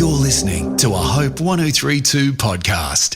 You're listening to a Hope 1032 podcast.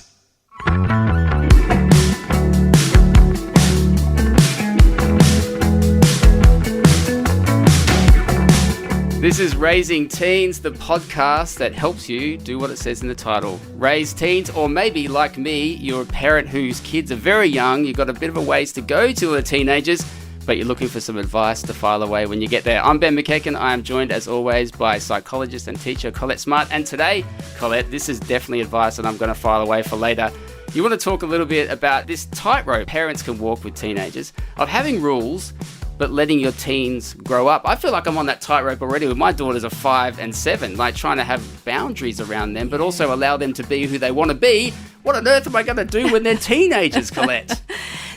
This is Raising Teens, the podcast that helps you do what it says in the title. Raise teens, or maybe like me, you're a parent whose kids are very young, you've got a bit of a ways to go till they're teenagers, but you're looking for some advice to file away when you get there. I'm Ben McKechnie. I am joined, as always, by psychologist and teacher Collett Smart. And today, Collett, this is definitely advice that I'm going to file away for later. You want to talk a little bit about this tightrope parents can walk with teenagers of having rules, but letting your teens grow up. I feel like I'm on that tightrope already with my daughters of 5 and 7, like trying to have boundaries around them, but also allow them to be who they want to be. What on earth am I going to do when they're teenagers, Collett?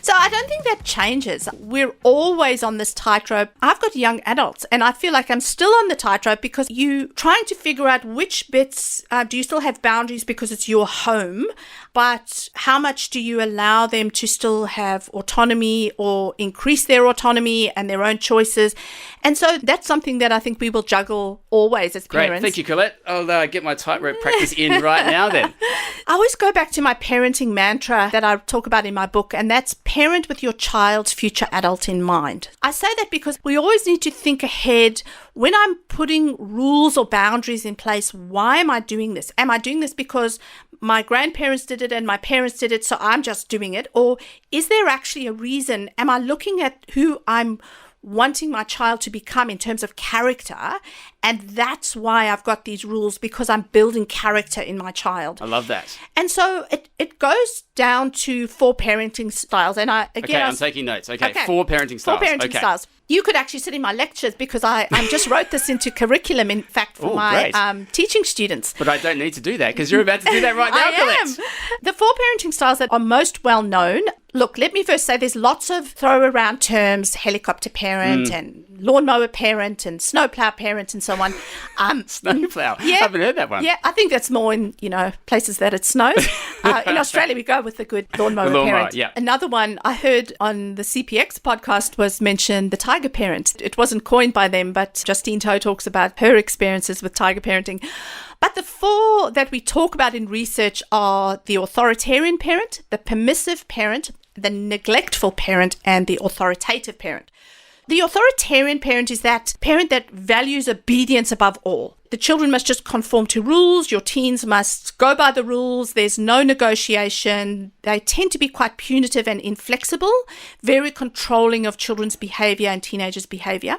So I don't think that changes. We're always on this tightrope. I've got young adults and I feel like I'm still on the tightrope because you're trying to figure out which bits do you still have boundaries because it's your home, but how much do you allow them to still have autonomy or increase their autonomy and their own choices? And so that's something that I think we will juggle always as parents. Great. Thank you, Collett. I'll get my tightrope practice in right now then. I always go back to my parenting mantra that I talk about in my book, and that's parent with your child's future adult in mind. I say that because we always need to think ahead. When I'm putting rules or boundaries in place, why am I doing this? Am I doing this because my grandparents did it and my parents did it, so I'm just doing it? Or is there actually a reason? Am I looking at who I'm wanting my child to become in terms of character, and that's why I've got these rules, because I'm building character in my child. I love that. And so it goes down to 4 parenting styles. And I'm taking notes. Okay, 4 parenting styles. 4 parenting styles. You could actually sit in my lectures because I just wrote this into curriculum, in fact, for my teaching students. But I don't need to do that because you're about to do that right now, Collett. The 4 parenting styles that are most well known. Look, let me first say there's lots of throw around terms, helicopter parent and lawnmower parent and snowplow parent and so on. Snowplow? Yeah, I haven't heard that one. Yeah, I think that's more in, places that it snows. In Australia, we go with the good lawnmower parent. Yeah. Another one I heard on the CPX podcast was mentioned the tiger parent. It wasn't coined by them, but Justine Toe talks about her experiences with tiger parenting. But the 4 that we talk about in research are the authoritarian parent, the permissive parent, the neglectful parent, and the authoritative parent. The authoritarian parent is that parent that values obedience above all. The children must just conform to rules. Your teens must go by the rules. There's no negotiation. They tend to be quite punitive and inflexible, very controlling of children's behavior and teenagers' behavior.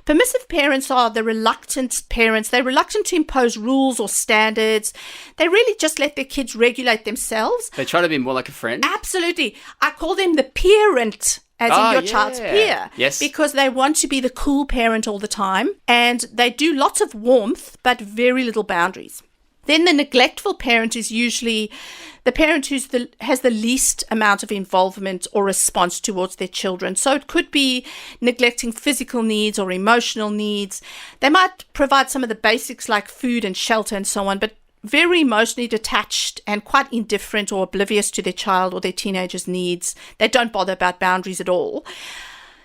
Permissive parents are the reluctant parents. They're reluctant to impose rules or standards. They really just let their kids regulate themselves. They try to be more like a friend. Absolutely. I call them the parent, as in your child's peer. Yes. Because they want to be the cool parent all the time, and they do lots of warmth, but very little boundaries. Then the neglectful parent is usually the parent has the least amount of involvement or response towards their children. So it could be neglecting physical needs or emotional needs. They might provide some of the basics like food and shelter and so on, but very emotionally detached and quite indifferent or oblivious to their child or their teenager's needs. They don't bother about boundaries at all.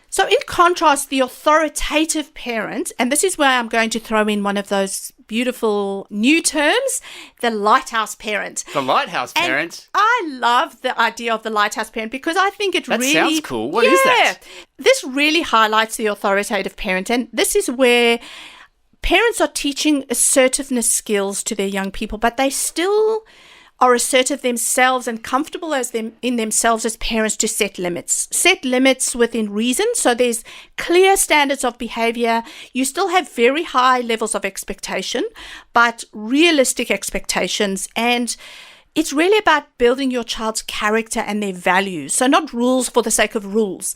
So in contrast, the authoritative parent, and this is where I'm going to throw in one of those beautiful new terms, the lighthouse parent. The lighthouse parent? And I love the idea of the lighthouse parent because I think that sounds cool. What is that? This really highlights the authoritative parent, and this is where parents are teaching assertiveness skills to their young people, but they still are assertive themselves and comfortable in themselves as parents to set limits within reason. So there's clear standards of behavior. You still have very high levels of expectation, but realistic expectations. And it's really about building your child's character and their values. So not rules for the sake of rules.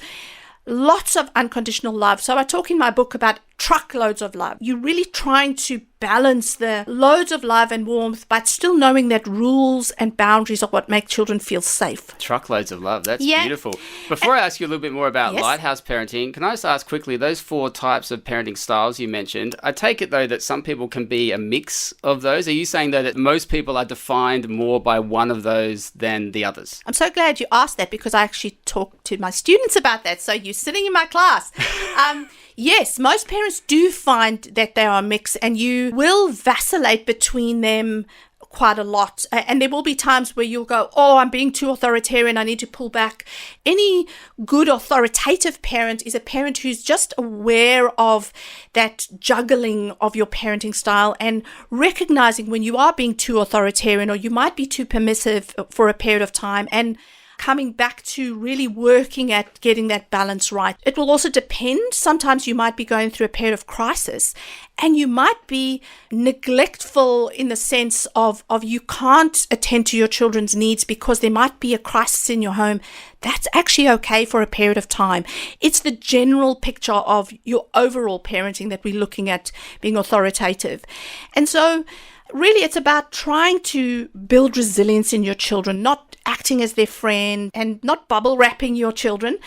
Lots of unconditional love. So I talk in my book about truckloads of love. You're really trying to balance the loads of love and warmth, but still knowing that rules and boundaries are what make children feel safe. Truckloads of love. That's beautiful. Before I ask you a little bit more about lighthouse parenting, can I just ask quickly, those 4 types of parenting styles you mentioned, I take it though that some people can be a mix of those. Are you saying though that most people are defined more by one of those than the others? I'm so glad you asked that because I actually talk to my students about that. So you're sitting in my class. Yes, most parents do find that they are a mix, and you will vacillate between them quite a lot. And there will be times where you'll go, oh, I'm being too authoritarian, I need to pull back. Any good authoritative parent is a parent who's just aware of that juggling of your parenting style and recognizing when you are being too authoritarian or you might be too permissive for a period of time, and coming back to really working at getting that balance right. It will also depend. Sometimes you might be going through a period of crisis and you might be neglectful in the sense of you can't attend to your children's needs because there might be a crisis in your home. That's actually okay for a period of time. It's the general picture of your overall parenting that we're looking at being authoritative. And so really, it's about trying to build resilience in your children, not acting as their friend and not bubble wrapping your children.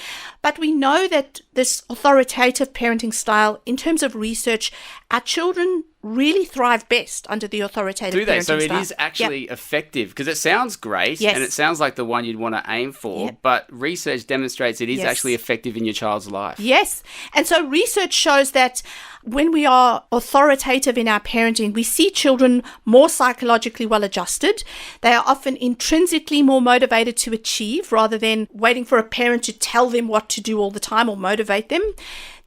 But we know that this authoritative parenting style, in terms of research, our children really thrive best under the authoritative parenting style. Do they? So it is actually effective, because it sounds great and it sounds like the one you'd want to aim for, but research demonstrates it is actually effective in your child's life. Yes. And so research shows that when we are authoritative in our parenting, we see children more psychologically well adjusted. They are often intrinsically more motivated to achieve rather than waiting for a parent to tell them what to do all the time or motivate them.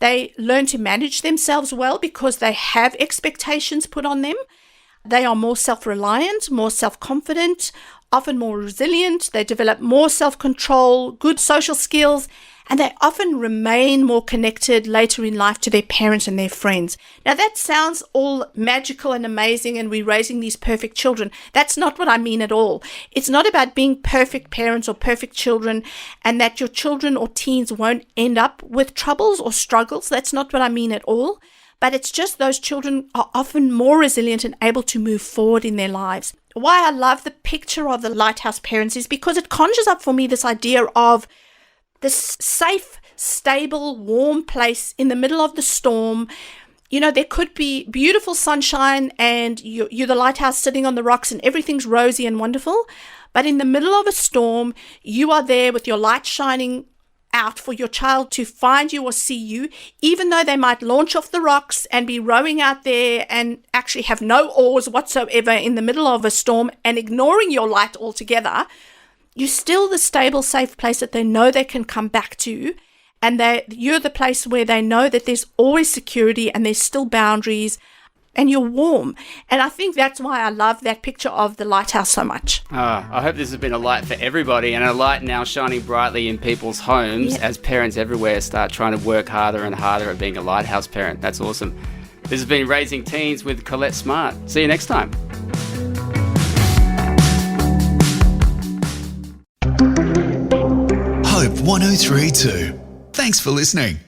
They learn to manage themselves well because they have expectations put on them. They are more self-reliant, more self-confident, often more resilient. They develop more self-control, good social skills, and they often remain more connected later in life to their parents and their friends. Now, that sounds all magical and amazing, and we're raising these perfect children. That's not what I mean at all. It's not about being perfect parents or perfect children and that your children or teens won't end up with troubles or struggles. That's not what I mean at all. But it's just those children are often more resilient and able to move forward in their lives. Why I love the picture of the lighthouse parents is because it conjures up for me this idea of this safe, stable, warm place in the middle of the storm. You know, there could be beautiful sunshine and you're the lighthouse sitting on the rocks and everything's rosy and wonderful. But in the middle of a storm, you are there with your light shining out for your child to find you or see you, even though they might launch off the rocks and be rowing out there and actually have no oars whatsoever in the middle of a storm and ignoring your light altogether. You're still the stable, safe place that they know they can come back to, and you're the place where they know that there's always security and there's still boundaries, and you're warm. And I think that's why I love that picture of the lighthouse so much. I hope this has been a light for everybody, and a light now shining brightly in people's homes as parents everywhere start trying to work harder and harder at being a lighthouse parent. That's awesome. This has been Raising Teens with Collett Smart. See you next time. Hope 1032. Thanks for listening.